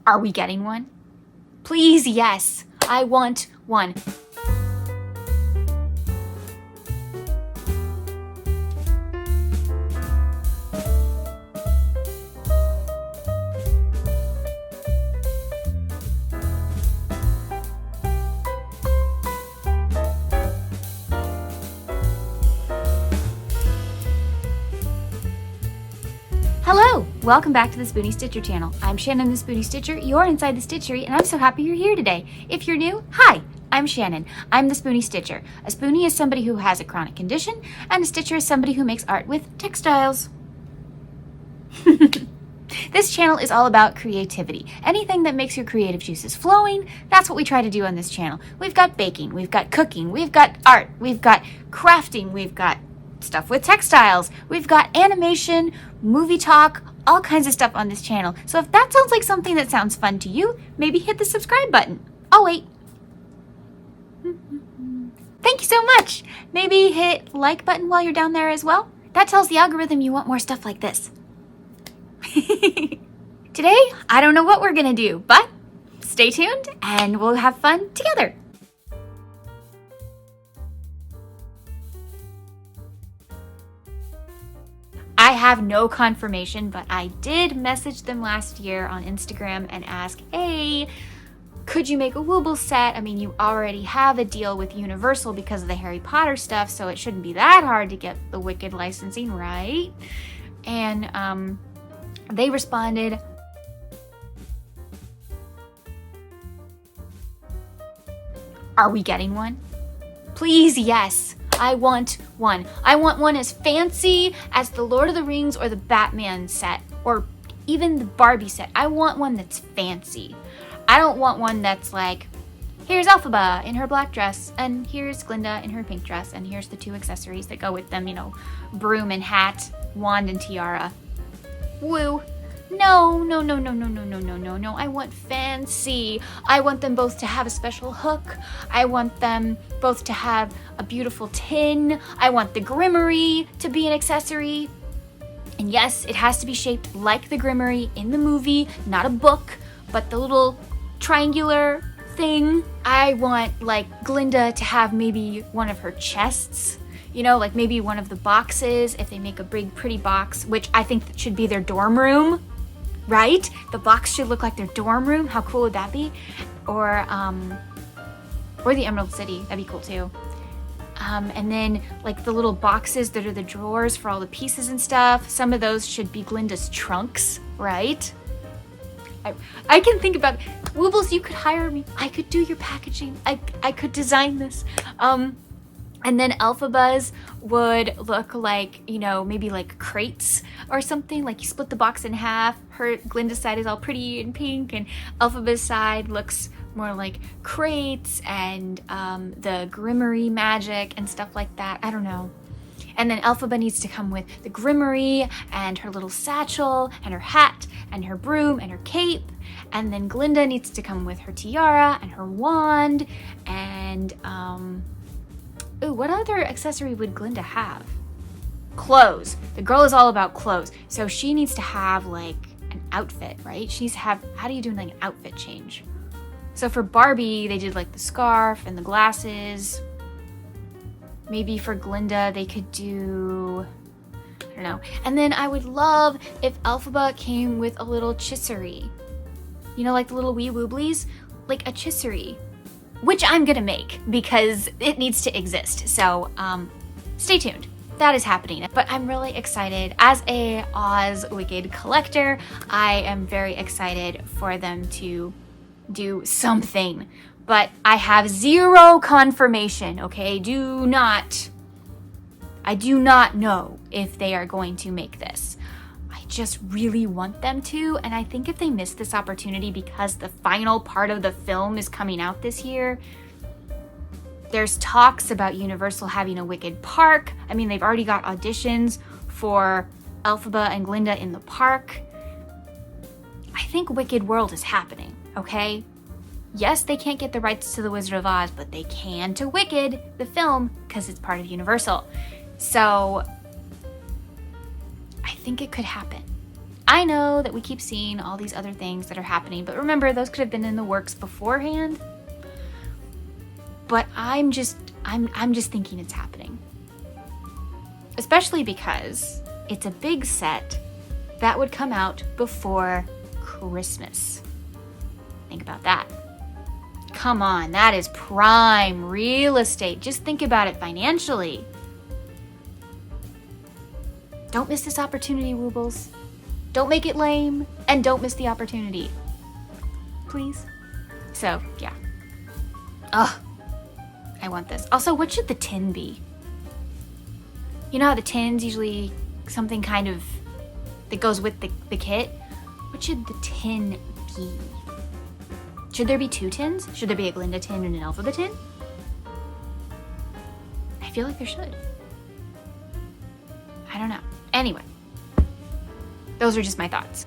Are we getting one? Please, yes. I want one. Hello! Welcome back to the Spoonie Stitcher channel. I'm Shannon the Spoonie Stitcher, you're inside the Stitchery, and I'm so happy you're here today. If you're new, hi! I'm Shannon. I'm the Spoonie Stitcher. A Spoonie is somebody who has a chronic condition, and a Stitcher is somebody who makes art with textiles. This channel is all about creativity. Anything that makes your creative juices flowing, that's what we try to do on this channel. We've got baking, we've got cooking, we've got art, we've got crafting, we've got stuff with textiles, we've got animation, movie talk, all kinds of stuff on this channel. So if that sounds like something that sounds fun to you, maybe hit the subscribe button. Oh wait. Thank you so much. Maybe hit like button while you're down there as well. That tells the algorithm you want more stuff like this. Today, I don't know what we're gonna do, but stay tuned and we'll have fun together. I have no confirmation, but I did message them last year on Instagram and ask, hey, could you make a Wooble set? I mean, you already have a deal with Universal because of the Harry Potter stuff, so it shouldn't be that hard to get the Wicked licensing, right? And they responded, are we getting one? Please, yes. I want one. I want one as fancy as the Lord of the Rings or the Batman set, or even the Barbie set. I want one that's fancy. I don't want one that's like, here's Elphaba in her black dress, and here's Glinda in her pink dress, and here's the two accessories that go with them, you know, broom and hat, wand and tiara. Woo. No, no, no, no, no, no, no, no, no, no. I want fancy. I want them both to have a special hook. I want them both to have a beautiful tin. I want the grimoire to be an accessory. And yes, it has to be shaped like the grimoire in the movie, not a book, but the little triangular thing. I want like Glinda to have maybe one of her chests. You know, like maybe one of the boxes, if they make a big pretty box, which I think should be their dorm room. Right? The box should look like their dorm room. How cool would that be? Or the Emerald City. That'd be cool too. And then like the little boxes that are the drawers for all the pieces and stuff. Some of those should be Glinda's trunks, right? I can think about Woobles, you could hire me. I could do your packaging. I could design this. And then Elphaba's would look like, you know, maybe like crates or something. Like you split the box in half. Glinda's side is all pretty and pink, and Elphaba's side looks more like crates and the grimoire magic and stuff like that. I don't know. And then Elphaba needs to come with the grimoire and her little satchel and her hat and her broom and her cape. And then Glinda needs to come with her tiara and her wand and ooh, what other accessory would Glinda have? Clothes. The girl is all about clothes. So she needs to have like an outfit, right? She needs to have, how do you do like an outfit change? So for Barbie, they did like the scarf and the glasses. Maybe for Glinda, they could do, I don't know. And then I would love if Elphaba came with a little chisserie. You know, like the little wee wooblies? Like a chisserie. Which I'm gonna make because it needs to exist. So stay tuned. That is happening. But I'm really excited. As a Oz Wicked collector, I am very excited for them to do something. But I have zero confirmation, okay? I do not know if they are going to make this. I just really want them to, and I think if they miss this opportunity because the final part of the film is coming out this year, there's talks about Universal having a Wicked park. I mean, they've already got auditions for Elphaba and Glinda in the park. I think Wicked World is happening, okay? Yes, they can't get the rights to The Wizard of Oz, but they can to Wicked, the film, because it's part of Universal. So I think it could happen. I know that we keep seeing all these other things that are happening, but remember, those could have been in the works beforehand. But I'm just thinking it's happening. Especially because it's a big set that would come out before Christmas. Think about that. Come on, that is prime real estate. Just think about it financially. Don't miss this opportunity, Woobles. Don't make it lame, and don't miss the opportunity. Please? So, yeah. Ugh. I want this. Also, what should the tin be? You know how the tin's usually something kind of that goes with the kit? What should the tin be? Should there be 2 tins? Should there be a Glinda tin and an Elphaba tin? I feel like there should. I don't know. Anyway, those are just my thoughts.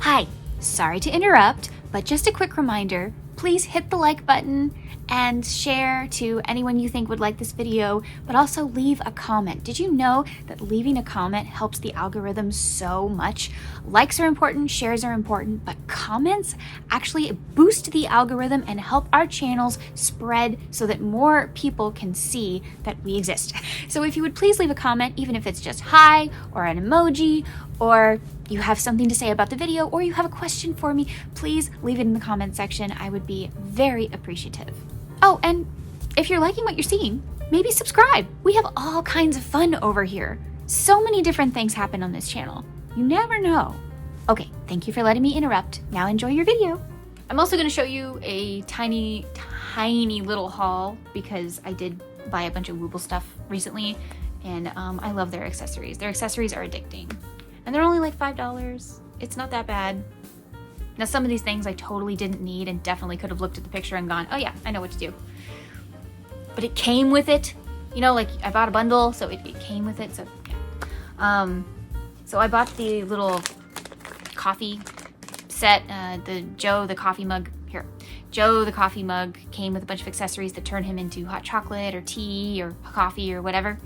Hi, sorry to interrupt, but just a quick reminder, please hit the like button and share to anyone you think would like this video, but also leave a comment. Did you know that leaving a comment helps the algorithm so much? Likes are important, shares are important, but comments actually boost the algorithm and help our channels spread so that more people can see that we exist. So if you would please leave a comment, even if it's just hi or an emoji, or you have something to say about the video, or you have a question for me, please leave it in the comment section. I would be very appreciative. Oh, and if you're liking what you're seeing, maybe subscribe. We have all kinds of fun over here. So many different things happen on this channel. You never know. Okay, thank you for letting me interrupt. Now enjoy your video. I'm also going to show you a tiny little haul because I did buy a bunch of Wooble stuff recently, and I love their accessories. Their accessories are addicting. And they're only like $5. It's not that bad. Now, some of these things I totally didn't need and definitely could have looked at the picture and gone, oh yeah, I know what to do. But it came with it. You know, like I bought a bundle, so it came with it. So, yeah. So I bought the little coffee set, the Joe the coffee mug. Here, Joe the coffee mug came with a bunch of accessories that turn him into hot chocolate or tea or coffee or whatever.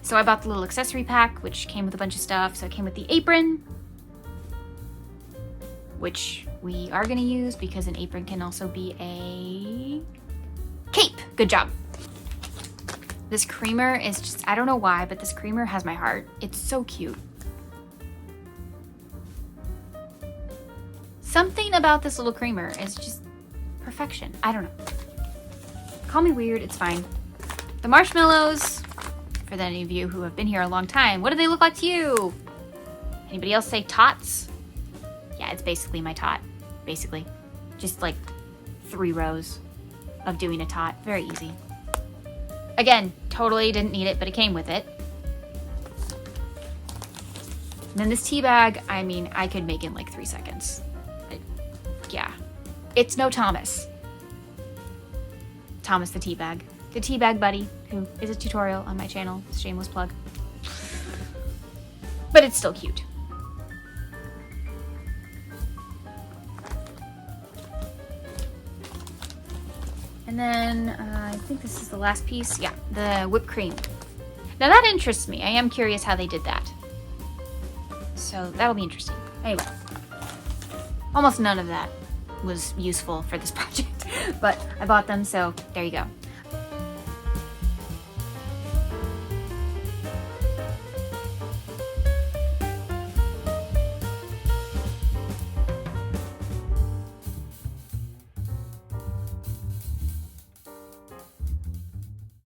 So I bought the little accessory pack, which came with a bunch of stuff. So it came with the apron, which we are going to use because an apron can also be a cape. Good job. This creamer is just, I don't know why, but this creamer has my heart. It's so cute. Something about this little creamer is just perfection. I don't know. Call me weird, it's fine. The marshmallows, for any of you who have been here a long time, what do they look like to you? Anybody else say tots? Yeah, it's basically my tot, basically. Just like 3 rows of doing a tot, very easy. Again, totally didn't need it, but it came with it. And then this tea bag, I mean, I could make in like 3 seconds. Yeah, it's no Thomas. Thomas the Teabag. The Teabag Buddy, who is a tutorial on my channel, shameless plug. But it's still cute. And then I think this is the last piece. Yeah, the whipped cream. Now that interests me. I am curious how they did that. So that'll be interesting. Anyway, almost none of that was useful for this project, but I bought them, so there you go.